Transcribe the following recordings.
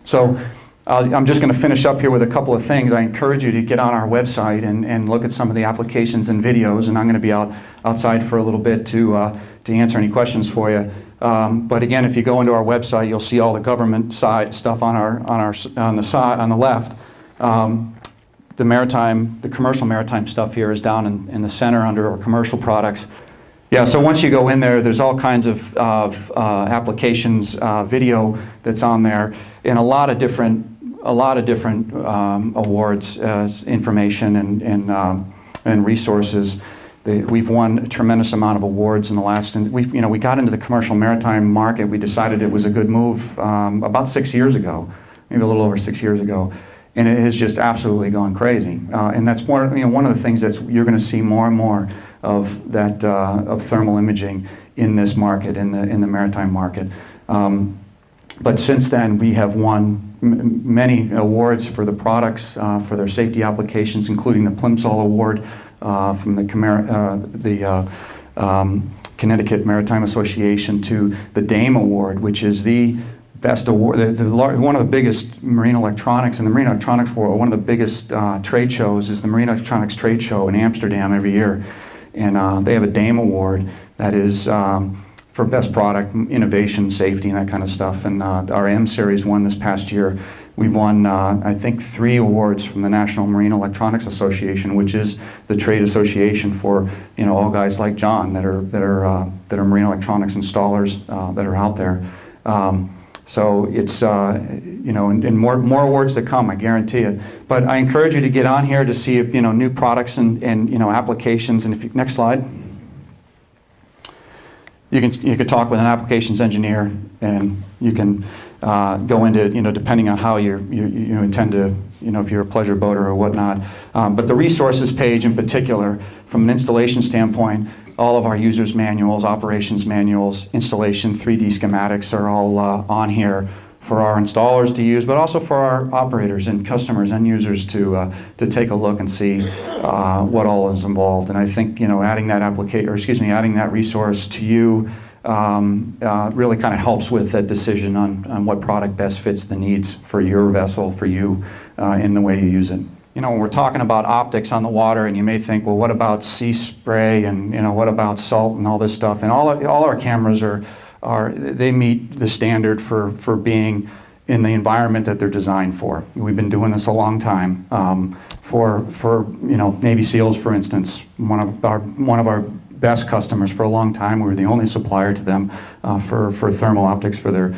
So I'm just going to finish up here with a couple of things. I encourage you to get on our website and look at some of the applications and videos, and I'm going to be outside for a little bit to answer any questions for you. But again, if you go into our website, you'll see all the government side stuff on the left. The commercial maritime stuff here is down in the center under our commercial products. Yeah, so once you go in there, there's all kinds of applications, video that's on there, and a lot of different awards, information, and resources. We've won a tremendous amount of awards in the last. And we got into the commercial maritime market. We decided it was a good move about 6 years ago, maybe a little over 6 years ago, and it has just absolutely gone crazy. And that's one of the things that you're going to see more and more of that of thermal imaging in this market, in the maritime market. But since then, we have won many awards for the products, for their safety applications, including the Plimsoll Award from the Connecticut Maritime Association, to the DAME Award, which is the best award, one of the biggest marine electronics in the marine electronics world. One of the biggest trade shows is the Marine Electronics Trade Show in Amsterdam every year. And they have a DAME Award that is for best product, innovation, safety, and that kind of stuff. And our M Series won this past year. We've won, I think, 3 awards from the National Marine Electronics Association, which is the trade association for all guys like John that are marine electronics installers that are out there. So it's and more awards to come, I guarantee it. But I encourage you to get on here to see if new products and applications. And if next slide. You can talk with an applications engineer, and you can go into depending on how you intend to if you're a pleasure boater or whatnot. But the resources page in particular, from an installation standpoint, all of our users manuals, operations manuals, installation, 3D schematics are all on here for our installers to use, but also for our operators and customers and users to take a look and see what all is involved. And I think adding that resource to you really kind of helps with that decision on what product best fits the needs for your vessel, for you, in the way you use it. When we're talking about optics on the water, and you may think, well, what about sea spray, and what about salt and all this stuff? And all our cameras they meet the standard for being in the environment that they're designed for. We've been doing this a long time. For Navy SEALs, for instance, one of our best customers for a long time. We were the only supplier to them for thermal optics for their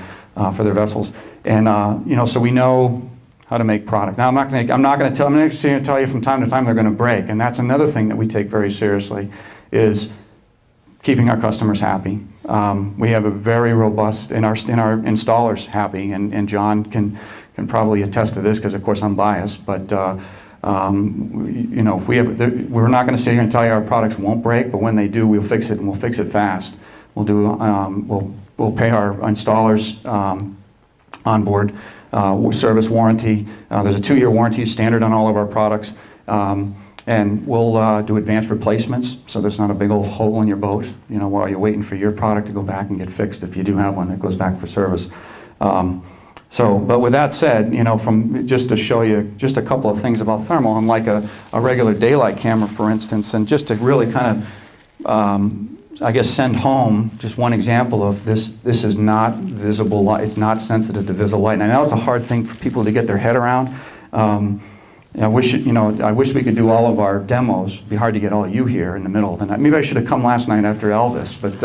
vessels, and so we know how to make product. Now I'm going to tell you from time to time they're going to break, and that's another thing that we take very seriously, is keeping our customers happy. We have a very robust, and our installers happy, and John can probably attest to this because of course I'm biased, but if we're not going to sit here and tell you our products won't break, but when they do, we'll fix it, and we'll fix it fast. We'll pay our installers on board. Service warranty. There's a 2-year warranty standard on all of our products. And we'll do advanced replacements, so there's not a big old hole in your boat, while you're waiting for your product to go back and get fixed, if you do have one that goes back for service. But with that said, from just to show you just a couple of things about thermal, unlike a regular daylight camera, for instance, and just to really kind of send home just one example of this. This is not visible light. It's not sensitive to visible light. And I know it's a hard thing for people to get their head around. I wish we could do all of our demos. It'd be hard to get all of you here in the middle of the night. Maybe I should have come last night after Elvis, but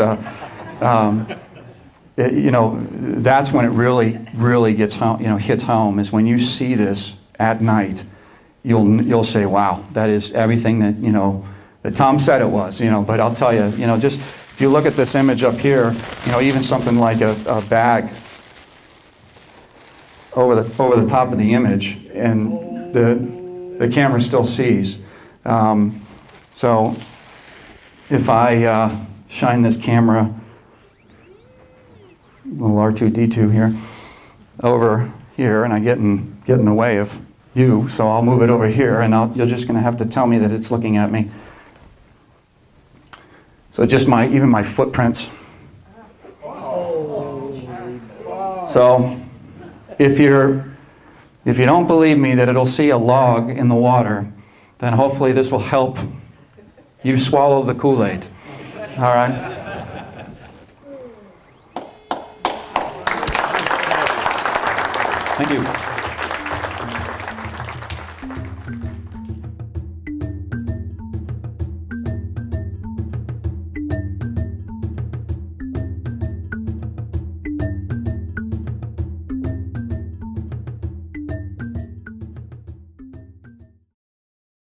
that's when it really gets home, hits home, is when you see this at night. You'll say, wow, that is everything that that Tom said it was, but I'll tell you, just if you look at this image up here, even something like a bag over the top of the image, and the camera still sees. So if I shine this camera, little R2-D2 here, over here, and I get in the way of you, so I'll move it over here, and you're just going to have to tell me that it's looking at me. So just even my footprints. So if you're If you don't believe me that it'll see a log in the water, then hopefully this will help you swallow the Kool-Aid. All right? Thank you.